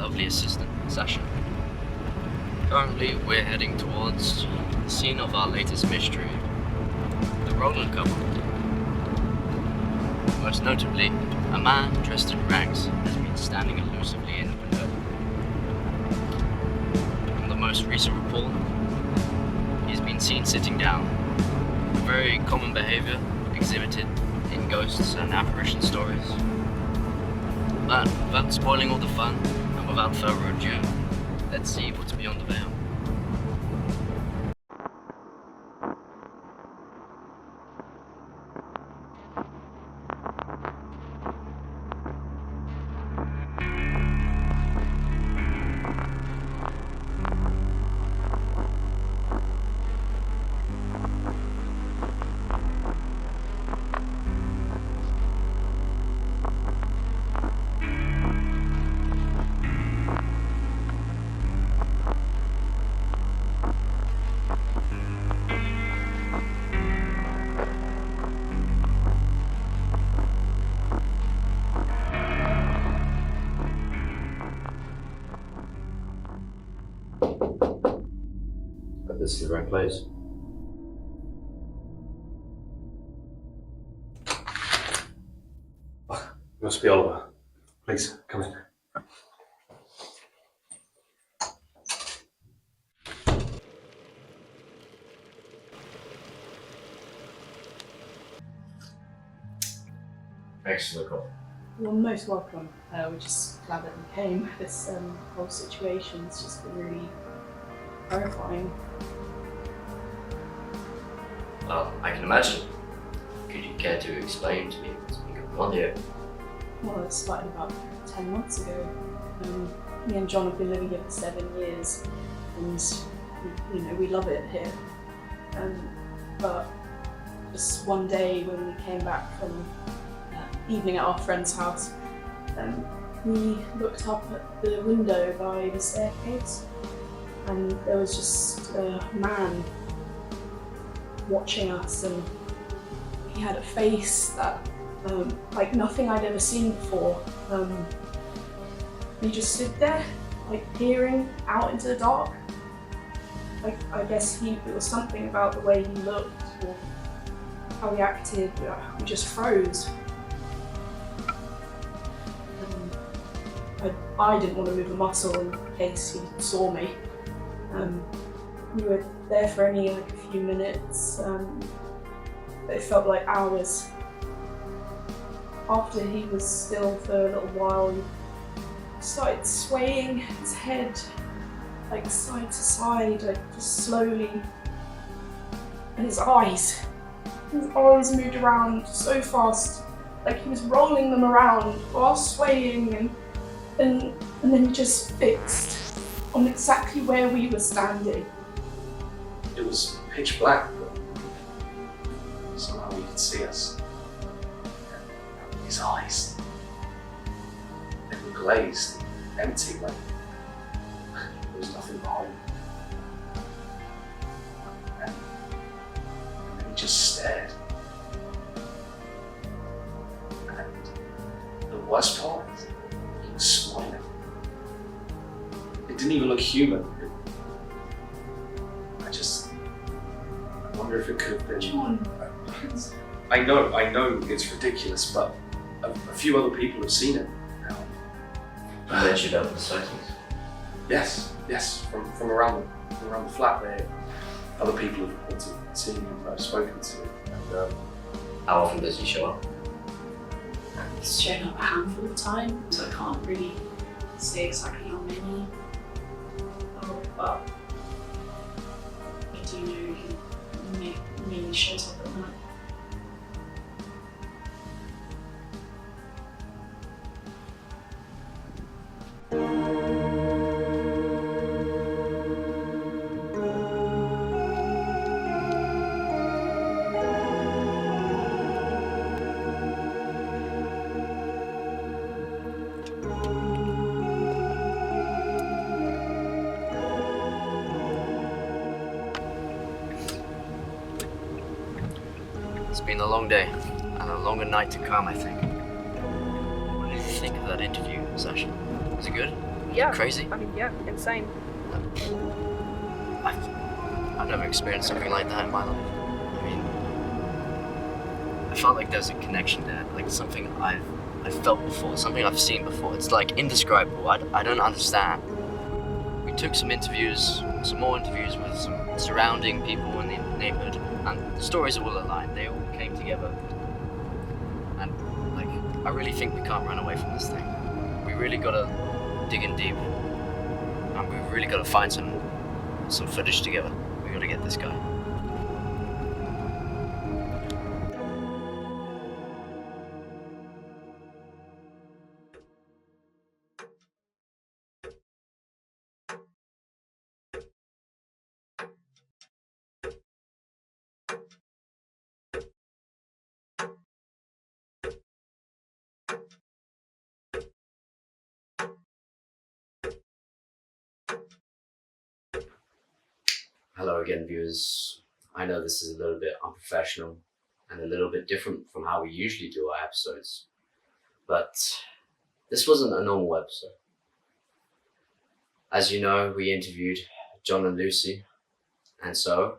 lovely assistant, Sasha. Currently, we're heading towards the scene of our latest mystery, the Roland couple. Most notably, a man dressed in rags has been standing elusively in the window. From the most recent report, he's been seen sitting down, a very common behavior exhibited in ghosts and apparition stories. But without spoiling all the fun, and without further ado, let's see what's beyond the veil. But this is the right place. Must be Ulver. Please, come in. Thanks for the call. You're most welcome. We're just glad that you came. This whole situation's just been really horrifying. Well, I can imagine. Could you care to explain to me what's been going on here? Well, it started about 10 months ago. Me and John have been living here for 7 years, and we love it here. But just one day when we came back from evening at our friend's house, we looked up at the window by the staircase, and there was just a man watching us, and he had a face that like nothing I'd ever seen before. He just stood there, like peering out into the dark. Like, I guess it was something about the way he looked or how he acted. We just froze. I didn't want to move a muscle in case he saw me. We were there for only like a few minutes, but it felt like hours. After he was still for a little while, he started swaying his head like side to side, like just slowly. And his eyes moved around so fast, like he was rolling them around while swaying, and then just fixed on exactly where we were standing. It was pitch black, but somehow he could see us. His eyes, they were glazed, empty, like there was nothing behind them. And then he just stared. And the worst part is, he was smiling. It didn't even look human. I wonder if it could have been. John. I know it's ridiculous, but a few other people have seen it now. You mentioned about the sightings? Yes, from around the flat there. Other people have reported seeing him, I've spoken to. And, How often does he show up? He's shown up a handful of times, so I can't really say exactly how many. But I do know he mainly shows up at night. It's been a long day, and a longer night to come, I think. What did you think of that interview, Sasha? Was it good? Yeah. Crazy? I mean, yeah, insane. I've never experienced something like that in my life. I mean, I felt like there's a connection there, like something I've felt before, something I've seen before. It's like indescribable. I don't understand. We took some more interviews with some surrounding people in the neighborhood, and the stories all aligned. They all came together. And like, I really think we can't run away from this thing. We really gotta dig in deep, and we really gotta find some footage together. We gotta get this guy. Hello again, viewers. I know this is a little bit unprofessional and a little bit different from how we usually do our episodes, but this wasn't a normal episode. As you know, we interviewed John and Lucy, and so,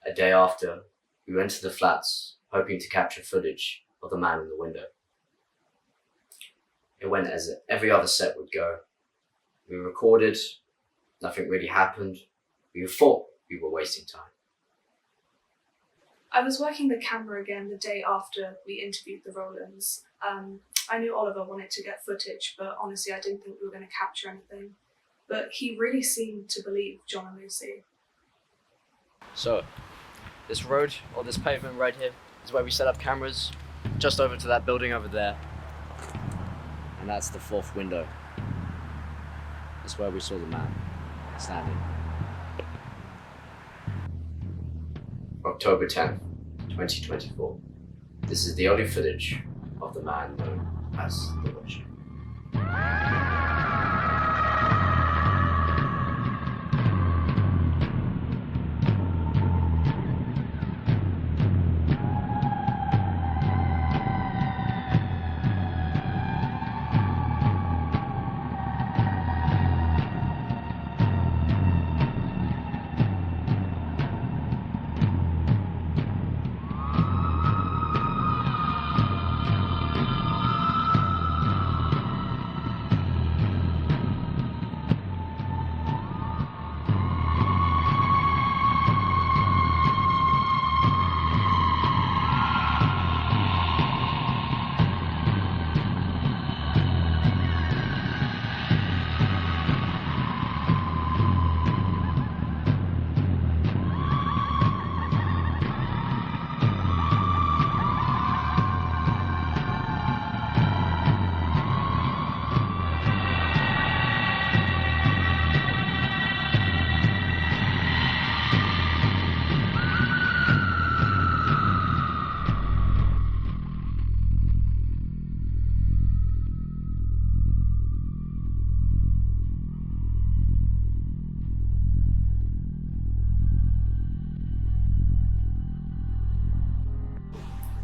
a day after, we went to the flats hoping to capture footage of the man in the window. It went as every other set would go. We recorded, nothing really happened. We thought we were wasting time. I was working the camera again the day after we interviewed the Rolands. I knew Oliver wanted to get footage, but honestly I didn't think we were going to capture anything. But he really seemed to believe John and Lucy. So, this road, or this pavement right here, is where we set up cameras, just over to that building over there. And that's the fourth window. That's where we saw the man standing. October 10th, 2024. This is the only footage of the man known as the Witch.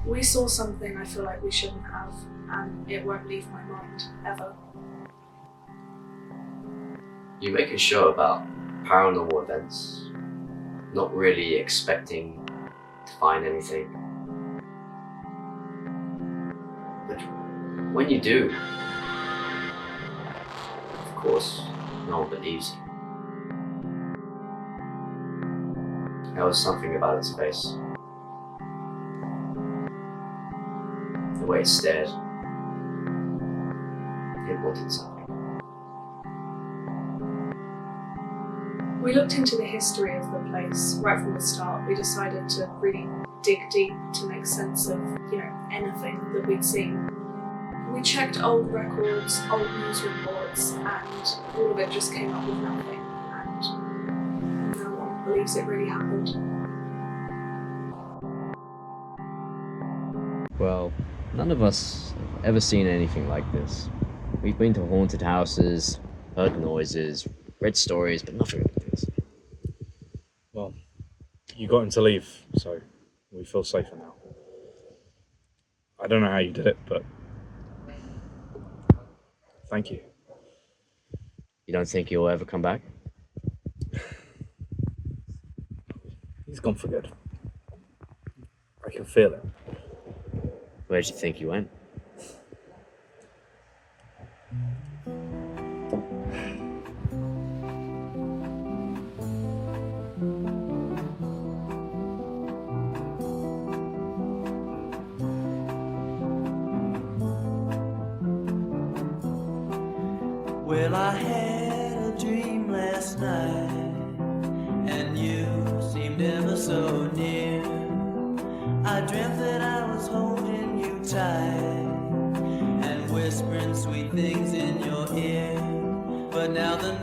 We saw something I feel like we shouldn't have, and it won't leave my mind, ever. You make a show about paranormal events, not really expecting to find anything. But when you do, of course, no one believes you. There was something about its face. The way it stared. It wanted something. We looked into the history of the place right from the start. We decided to really dig deep to make sense of, anything that we'd seen. We checked old records, old news reports, and all of it just came up with nothing, and no one believes it really happened. Well, none of us have ever seen anything like this. We've been to haunted houses, heard noises, read stories, but nothing like this. Well, you got him to leave, so we feel safer now. I don't know how you did it, but thank you. You don't think he'll ever come back? He's gone for good. I can feel it. Where do you think he went? Well, I had a dream last night, and you seemed ever so near. I dreamt that I was holding you tight and whispering sweet things in your ear. But now the